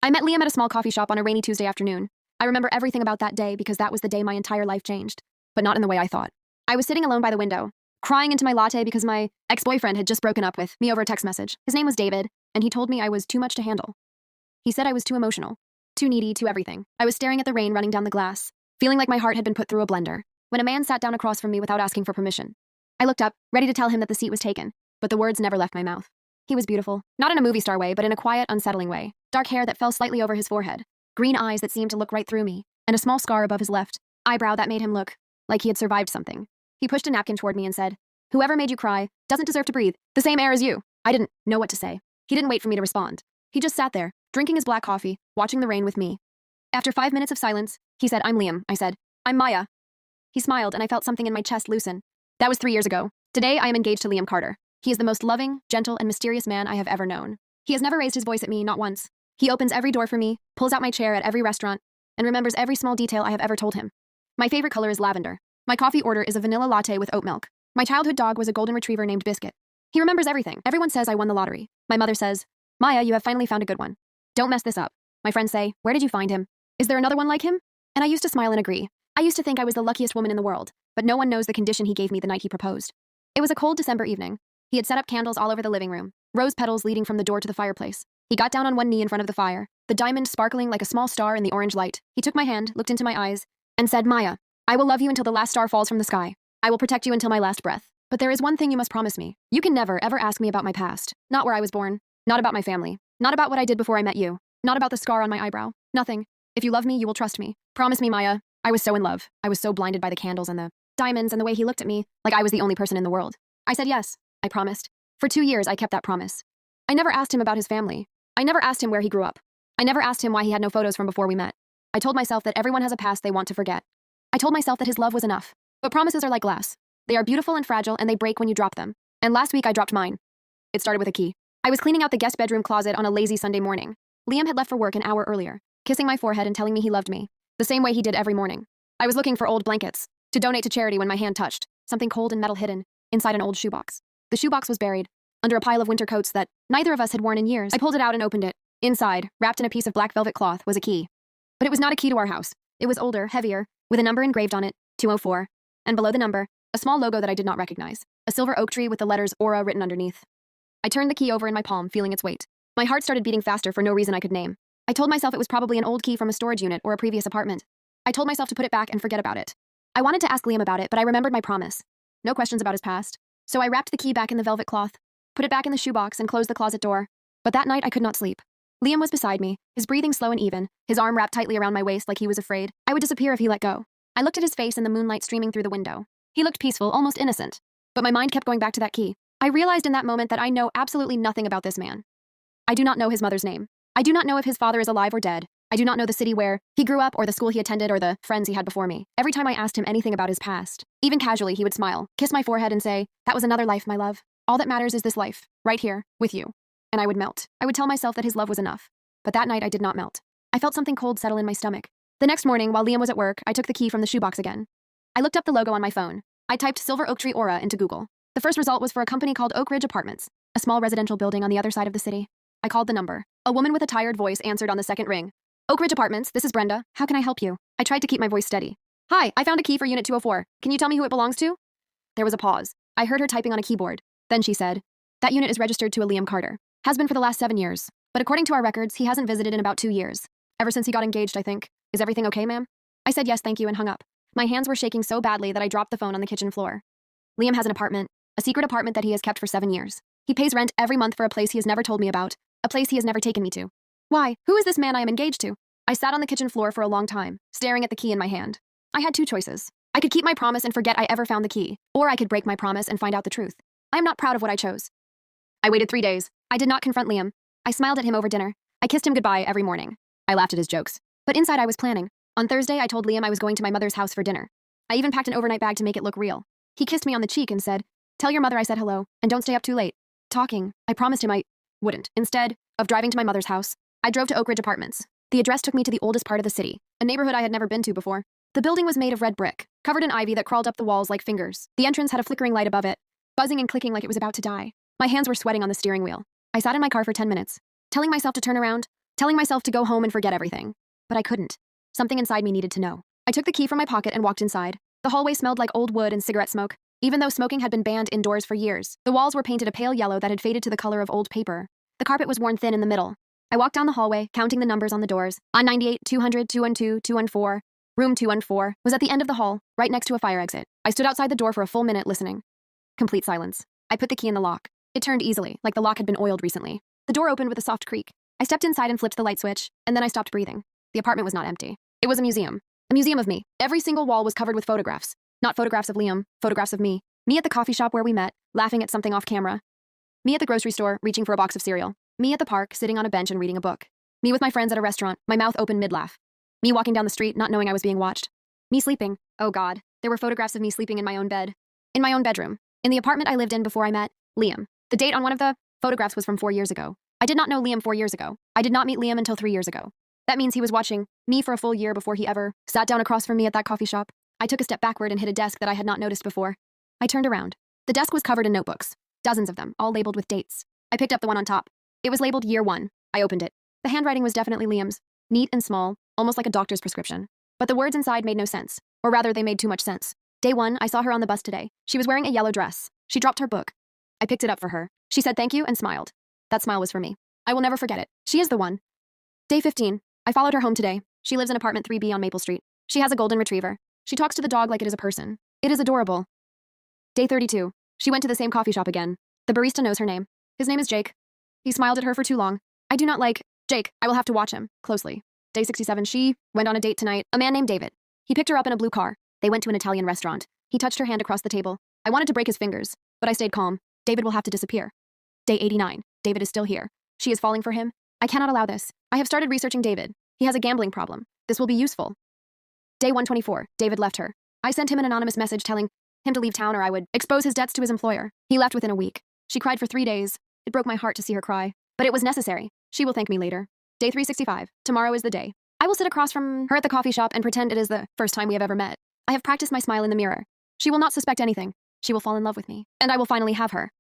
I met Liam at a small coffee shop on a rainy Tuesday afternoon. I remember everything about that day because that was the day my entire life changed, but not in the way I thought. I was sitting alone by the window, crying into my latte because my ex-boyfriend had just broken up with me over a text message. His name was David, and he told me I was too much to handle. He said I was too emotional, too needy, too everything. I was staring at the rain running down the glass, feeling like my heart had been put through a blender, when a man sat down across from me without asking for permission. I looked up, ready to tell him that the seat was taken, but the words never left my mouth. He was beautiful, not in a movie star way, but in a quiet, unsettling way. Dark hair that fell slightly over his forehead, green eyes that seemed to look right through me, and a small scar above his left eyebrow that made him look like he had survived something. He pushed a napkin toward me and said, "Whoever made you cry doesn't deserve to breathe the same air as you." I didn't know what to say. He didn't wait for me to respond. He just sat there, drinking his black coffee, watching the rain with me. After 5 minutes of silence, he said, "I'm Liam." I said, "I'm Maya." He smiled, and I felt something in my chest loosen. That was 3 years ago. Today, I am engaged to Liam Carter. He is the most loving, gentle, and mysterious man I have ever known. He has never raised his voice at me, not once. He opens every door for me, pulls out my chair at every restaurant, and remembers every small detail I have ever told him. My favorite color is lavender. My coffee order is a vanilla latte with oat milk. My childhood dog was a golden retriever named Biscuit. He remembers everything. Everyone says I won the lottery. My mother says, "Maya, you have finally found a good one. Don't mess this up." My friends say, "Where did you find him? Is there another one like him?" And I used to smile and agree. I used to think I was the luckiest woman in the world, but no one knows the condition he gave me the night he proposed. It was a cold December evening. He had set up candles all over the living room, rose petals leading from the door to the fireplace. He got down on one knee in front of the fire, the diamond sparkling like a small star in the orange light. He took my hand, looked into my eyes, and said, "Maya, I will love you until the last star falls from the sky. I will protect you until my last breath. But there is one thing you must promise me. You can never, ever ask me about my past. Not where I was born. Not about my family. Not about what I did before I met you. Not about the scar on my eyebrow. Nothing. If you love me, you will trust me. Promise me, Maya." I was so in love. I was so blinded by the candles and the diamonds and the way he looked at me, like I was the only person in the world. I said yes. I promised. For 2 years, I kept that promise. I never asked him about his family. I never asked him where he grew up. I never asked him why he had no photos from before we met. I told myself that everyone has a past they want to forget. I told myself that his love was enough. But promises are like glass. They are beautiful and fragile, and they break when you drop them. And last week, I dropped mine. It started with a key. I was cleaning out the guest bedroom closet on a lazy Sunday morning. Liam had left for work an hour earlier, kissing my forehead and telling me he loved me, the same way he did every morning. I was looking for old blankets to donate to charity when my hand touched something cold and metal hidden inside an old shoebox. The shoebox was buried under a pile of winter coats that neither of us had worn in years. I pulled it out and opened it. Inside, wrapped in a piece of black velvet cloth, was a key. But it was not a key to our house. It was older, heavier, with a number engraved on it, 204, and below the number, a small logo that I did not recognize, a silver oak tree with the letters Aura written underneath. I turned the key over in my palm, feeling its weight. My heart started beating faster for no reason I could name. I told myself it was probably an old key from a storage unit or a previous apartment. I told myself to put it back and forget about it. I wanted to ask Liam about it, but I remembered my promise. No questions about his past. So I wrapped the key back in the velvet cloth, put it back in the shoebox, and closed the closet door. But that night I could not sleep. Liam was beside me, his breathing slow and even, his arm wrapped tightly around my waist like he was afraid I would disappear if he let go. I looked at his face in the moonlight streaming through the window. He looked peaceful, almost innocent. But my mind kept going back to that key. I realized in that moment that I know absolutely nothing about this man. I do not know his mother's name. I do not know if his father is alive or dead. I do not know the city where he grew up or the school he attended or the friends he had before me. Every time I asked him anything about his past, even casually, he would smile, kiss my forehead and say, "That was another life, my love. All that matters is this life, right here, with you." And I would melt. I would tell myself that his love was enough. But that night I did not melt. I felt something cold settle in my stomach. The next morning, while Liam was at work, I took the key from the shoebox again. I looked up the logo on my phone. I typed Silver Oak Tree Aura into Google. The first result was for a company called Oak Ridge Apartments, a small residential building on the other side of the city. I called the number. A woman with a tired voice answered on the second ring. "Oak Ridge Apartments, this is Brenda. How can I help you?" I tried to keep my voice steady. "Hi, I found a key for Unit 204. Can you tell me who it belongs to?" There was a pause. I heard her typing on a keyboard. Then she said, "That unit is registered to a Liam Carter. Has been for the last 7 years. But according to our records, he hasn't visited in about 2 years. Ever since he got engaged, I think. Is everything okay, ma'am?" I said yes, thank you, and hung up. My hands were shaking so badly that I dropped the phone on the kitchen floor. Liam has an apartment, a secret apartment that he has kept for 7 years. He pays rent every month for a place he has never told me about, a place he has never taken me to. Why? Who is this man I am engaged to? I sat on the kitchen floor for a long time, staring at the key in my hand. I had 2 choices. I could keep my promise and forget I ever found the key, or I could break my promise and find out the truth. I am not proud of what I chose. I waited 3 days. I did not confront Liam. I smiled at him over dinner. I kissed him goodbye every morning. I laughed at his jokes. But inside I was planning. On Thursday, I told Liam I was going to my mother's house for dinner. I even packed an overnight bag to make it look real. He kissed me on the cheek and said, "Tell your mother I said hello, and don't stay up too late." Talking, I promised him I wouldn't. Instead of driving to my mother's house, I drove to Oak Ridge Apartments. The address took me to the oldest part of the city, a neighborhood I had never been to before. The building was made of red brick, covered in ivy that crawled up the walls like fingers. The entrance had a flickering light above it, buzzing and clicking like it was about to die. My hands were sweating on the steering wheel. I sat in my car for 10 minutes, telling myself to turn around, telling myself to go home and forget everything. But I couldn't. Something inside me needed to know. I took the key from my pocket and walked inside. The hallway smelled like old wood and cigarette smoke, even though smoking had been banned indoors for years. The walls were painted a pale yellow that had faded to the color of old paper. The carpet was worn thin in the middle. I walked down the hallway, counting the numbers on the doors. On 98, 200, 212, 214. Room 214 was at the end of the hall, right next to a fire exit. I stood outside the door for a full minute listening. Complete silence. I put the key in the lock. It turned easily, like the lock had been oiled recently. The door opened with a soft creak. I stepped inside and flipped the light switch, and then I stopped breathing. The apartment was not empty. It was a museum. A museum of me. Every single wall was covered with photographs. Not photographs of Liam, photographs of me. Me at the coffee shop where we met, laughing at something off camera. Me at the grocery store, reaching for a box of cereal. Me at the park, sitting on a bench and reading a book. Me with my friends at a restaurant, my mouth open mid-laugh. Me walking down the street, not knowing I was being watched. Me sleeping. Oh God, there were photographs of me sleeping in my own bed. In my own bedroom. In the apartment I lived in before I met Liam. The date on one of the photographs was from 4 years ago. I did not know Liam 4 years ago. I did not meet Liam until 3 years ago. That means he was watching me for a full year before he ever sat down across from me at that coffee shop. I took a step backward and hit a desk that I had not noticed before. I turned around. The desk was covered in notebooks. Dozens of them, all labeled with dates. I picked up the one on top. It was labeled Year 1. I opened it. The handwriting was definitely Liam's. Neat and small, almost like a doctor's prescription. But the words inside made no sense. Or rather, they made too much sense. Day 1, I saw her on the bus today. She was wearing a yellow dress. She dropped her book. I picked it up for her. She said thank you and smiled. That smile was for me. I will never forget it. She is the one. Day 15. I followed her home today. She lives in apartment 3B on Maple Street. She has a golden retriever. She talks to the dog like it is a person. It is adorable. Day 32. She went to the same coffee shop again. The barista knows her name. His name is Jake. He smiled at her for too long. I do not like Jake. I will have to watch him closely. Day 67. She went on a date tonight. A man named David. He picked her up in a blue car. They went to an Italian restaurant. He touched her hand across the table. I wanted to break his fingers, but I stayed calm. David will have to disappear. Day 89. David is still here. She is falling for him. I cannot allow this. I have started researching David. He has a gambling problem. This will be useful. Day 124. David left her. I sent him an anonymous message telling him to leave town or I would expose his debts to his employer. He left within a week. She cried for 3 days. It broke my heart to see her cry. But it was necessary. She will thank me later. Day 365. Tomorrow is the day. I will sit across from her at the coffee shop and pretend it is the first time we have ever met. I have practiced my smile in the mirror. She will not suspect anything. She will fall in love with me. And I will finally have her.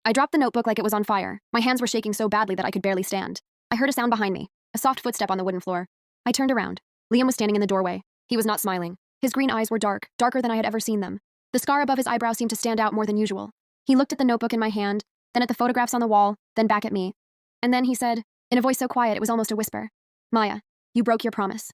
I dropped the notebook like it was on fire. My hands were shaking so badly that I could barely stand. I heard a sound behind me. A soft footstep on the wooden floor. I turned around. Liam was standing in the doorway. He was not smiling. His green eyes were dark, darker than I had ever seen them. The scar above his eyebrow seemed to stand out more than usual. He looked at the notebook in my hand, then at the photographs on the wall, then back at me. And then he said, in a voice so quiet it was almost a whisper, Maya, you broke your promise.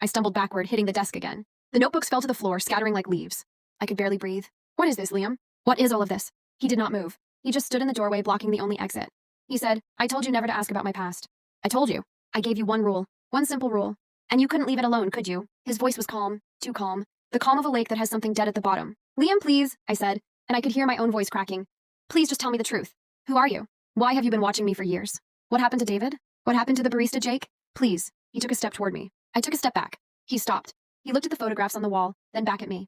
I stumbled backward, hitting the desk again. The notebooks fell to the floor, scattering like leaves. I could barely breathe. What is this, Liam? What is all of this? He did not move. He just stood in the doorway, blocking the only exit. He said, I told you never to ask about my past. I told you. I gave you one rule. One simple rule. And you couldn't leave it alone, could you? His voice was calm. Too calm. The calm of a lake that has something dead at the bottom. Liam, please, I said, and I could hear my own voice cracking. Please just tell me the truth. Who are you? Why have you been watching me for years? What happened to David? What happened to the barista, Jake? Please. He took a step toward me. I took a step back. He stopped. He looked at the photographs on the wall, then back at me.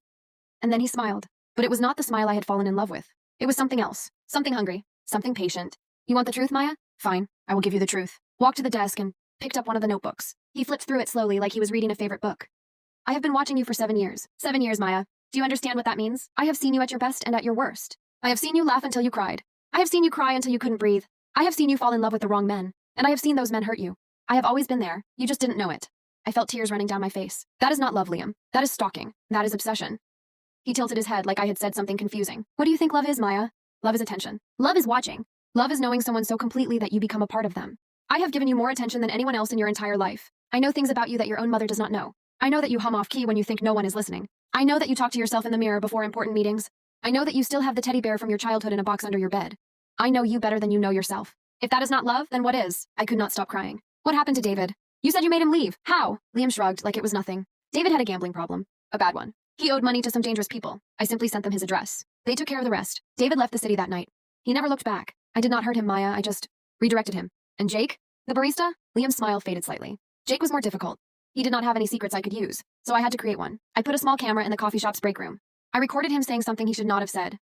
And then he smiled. But it was not the smile I had fallen in love with. It was something else. Something hungry. Something patient. You want the truth, Maya? Fine. I will give you the truth. Walked to the desk and picked up one of the notebooks. He flipped through it slowly like he was reading a favorite book. I have been watching you for 7 years. 7 years, Maya. Do you understand what that means? I have seen you at your best and at your worst. I have seen you laugh until you cried. I have seen you cry until you couldn't breathe. I have seen you fall in love with the wrong men. And I have seen those men hurt you. I have always been there. You just didn't know it. I felt tears running down my face. That is not love, Liam. That is stalking. That is obsession. He tilted his head like I had said something confusing. What do you think love is, Maya? Love is attention. Love is watching. Love is knowing someone so completely that you become a part of them. I have given you more attention than anyone else in your entire life. I know things about you that your own mother does not know. I know that you hum off key when you think no one is listening. I know that you talk to yourself in the mirror before important meetings. I know that you still have the teddy bear from your childhood in a box under your bed. I know you better than you know yourself. If that is not love, then what is? I could not stop crying. What happened to David? You said you made him leave. How? Liam shrugged like it was nothing. David had a gambling problem. A bad one. He owed money to some dangerous people. I simply sent them his address. They took care of the rest. David left the city that night. He never looked back. I did not hurt him, Maya. I just redirected him. And Jake? The barista? Liam's smile faded slightly. Jake was more difficult. He did not have any secrets I could use, so I had to create one. I put a small camera in the coffee shop's break room. I recorded him saying something he should not have said.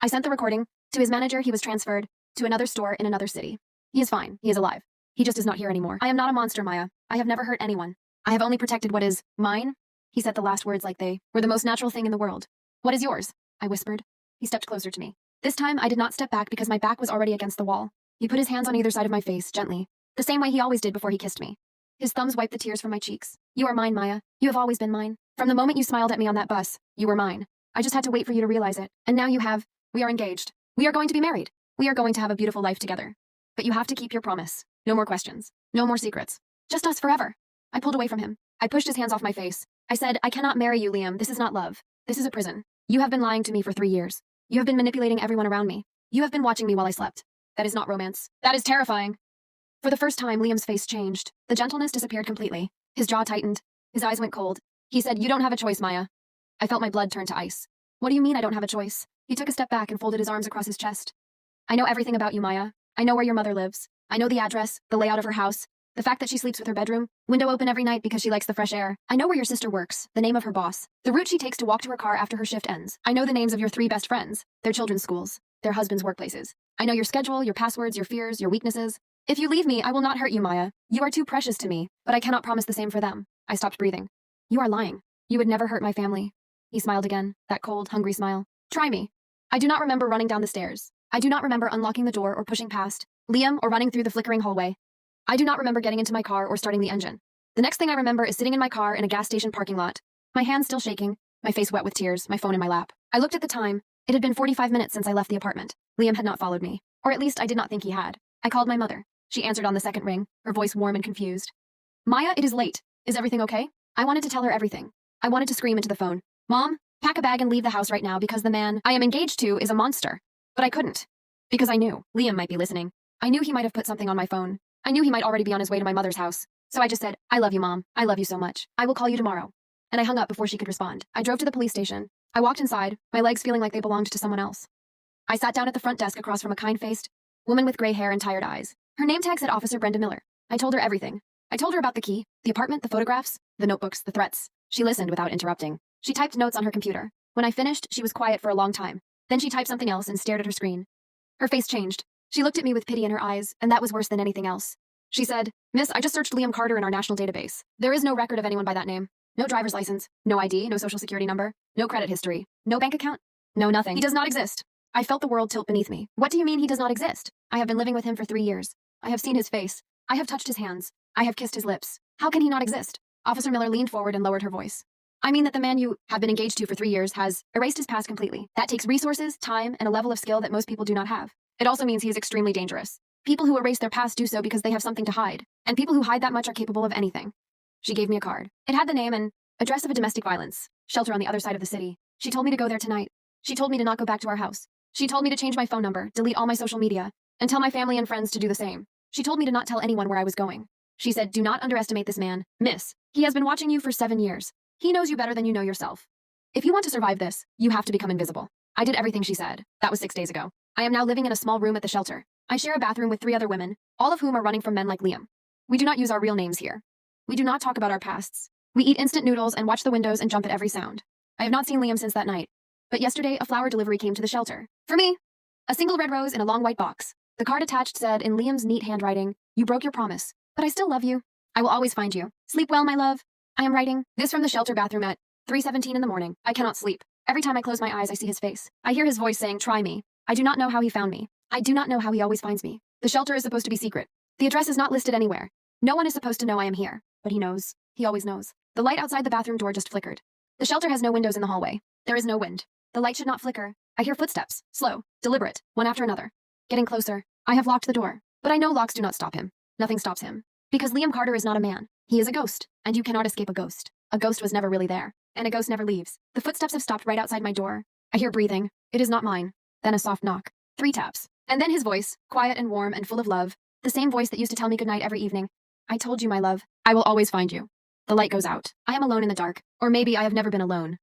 I sent the recording to his manager. He was transferred to another store in another city. He is fine. He is alive. He just is not here anymore. I am not a monster, Maya. I have never hurt anyone. I have only protected what is mine. He said the last words like they were the most natural thing in the world. What is yours? I whispered. He stepped closer to me. This time, I did not step back because my back was already against the wall. He put his hands on either side of my face, gently, the same way he always did before he kissed me. His thumbs wiped the tears from my cheeks. You are mine, Maya. You have always been mine. From the moment you smiled at me on that bus, you were mine. I just had to wait for you to realize it. And now you have. We are engaged. We are going to be married. We are going to have a beautiful life together. But you have to keep your promise. No more questions. No more secrets. Just us forever. I pulled away from him. I pushed his hands off my face. I said, I cannot marry you, Liam. This is not love. This is a prison. You have been lying to me for 3 years. You have been manipulating everyone around me. You have been watching me while I slept. That is not romance. That is terrifying. For the first time, Liam's face changed. The gentleness disappeared completely. His jaw tightened. His eyes went cold. He said, you don't have a choice, Maya. I felt my blood turn to ice. What do you mean I don't have a choice? He took a step back and folded his arms across his chest. I know everything about you, Maya. I know where your mother lives. I know the address, the layout of her house, the fact that she sleeps with her bedroom, window open every night because she likes the fresh air. I know where your sister works, the name of her boss, the route she takes to walk to her car after her shift ends. I know the names of your 3 best friends, their children's schools, their husbands' workplaces. I know your schedule, your passwords, your fears, your weaknesses. If you leave me, I will not hurt you, Maya. You are too precious to me, but I cannot promise the same for them. I stopped breathing. You are lying. You would never hurt my family. He smiled again, that cold, hungry smile. Try me. I do not remember running down the stairs. I do not remember unlocking the door or pushing past Liam or running through the flickering hallway. I do not remember getting into my car or starting the engine. The next thing I remember is sitting in my car in a gas station parking lot, my hands still shaking, my face wet with tears, my phone in my lap. I looked at the time. It had been 45 minutes since I left the apartment. Liam had not followed me, or at least I did not think he had. I called my mother. She answered on the second ring, her voice warm and confused. Maya, it is late. Is everything okay? I wanted to tell her everything. I wanted to scream into the phone. Mom, pack a bag and leave the house right now because the man I am engaged to is a monster. But I couldn't. Because I knew Liam might be listening. I knew he might have put something on my phone. I knew he might already be on his way to my mother's house. So I just said, I love you, Mom. I love you so much. I will call you tomorrow. And I hung up before she could respond. I drove to the police station. I walked inside, my legs feeling like they belonged to someone else. I sat down at the front desk across from a kind-faced woman with gray hair and tired eyes. Her name tag said Officer Brenda Miller. I told her everything. I told her about the key, the apartment, the photographs, the notebooks, the threats. She listened without interrupting. She typed notes on her computer. When I finished, she was quiet for a long time. Then she typed something else and stared at her screen. Her face changed. She looked at me with pity in her eyes, and that was worse than anything else. She said, Miss, I just searched Liam Carter in our national database. There is no record of anyone by that name. No driver's license, no ID, no social security number, no credit history, no bank account, no nothing. He does not exist. I felt the world tilt beneath me. What do you mean he does not exist? I have been living with him for 3 years. I have seen his face. I have touched his hands. I have kissed his lips. How can he not exist? Officer Miller leaned forward and lowered her voice. I mean that the man you have been engaged to for 3 years has erased his past completely. That takes resources, time, and a level of skill that most people do not have. It also means he is extremely dangerous. People who erase their past do so because they have something to hide, and people who hide that much are capable of anything. She gave me a card. It had the name and address of a domestic violence shelter on the other side of the city. She told me to go there tonight. She told me to not go back to our house. She told me to change my phone number, delete all my social media, and tell my family and friends to do the same. She told me to not tell anyone where I was going. She said, do not underestimate this man, miss. He has been watching you for 7 years. He knows you better than you know yourself. If you want to survive this, you have to become invisible. I did everything she said. That was 6 days ago. I am now living in a small room at the shelter. I share a bathroom with 3 other women, all of whom are running from men like Liam. We do not use our real names here. We do not talk about our pasts. We eat instant noodles and watch the windows and jump at every sound. I have not seen Liam since that night. But yesterday, a flower delivery came to the shelter. For me. A single red rose in a long white box. The card attached said in Liam's neat handwriting, you broke your promise, but I still love you. I will always find you. Sleep well, my love. I am writing this from the shelter bathroom at 3:17 in the morning. I cannot sleep. Every time I close my eyes, I see his face. I hear his voice saying, try me. I do not know how he found me. I do not know how he always finds me. The shelter is supposed to be secret. The address is not listed anywhere. No one is supposed to know I am here. But he knows. He always knows. The light outside the bathroom door just flickered. The shelter has no windows in the hallway. There is no wind. The light should not flicker. I hear footsteps, slow, deliberate, one after another. Getting closer. I have locked the door. But I know locks do not stop him. Nothing stops him. Because Liam Carter is not a man. He is a ghost. And you cannot escape a ghost. A ghost was never really there. And a ghost never leaves. The footsteps have stopped right outside my door. I hear breathing. It is not mine. Then a soft knock. 3 taps. And then his voice, quiet and warm and full of love. The same voice that used to tell me goodnight every evening. I told you, my love. I will always find you. The light goes out. I am alone in the dark. Or maybe I have never been alone.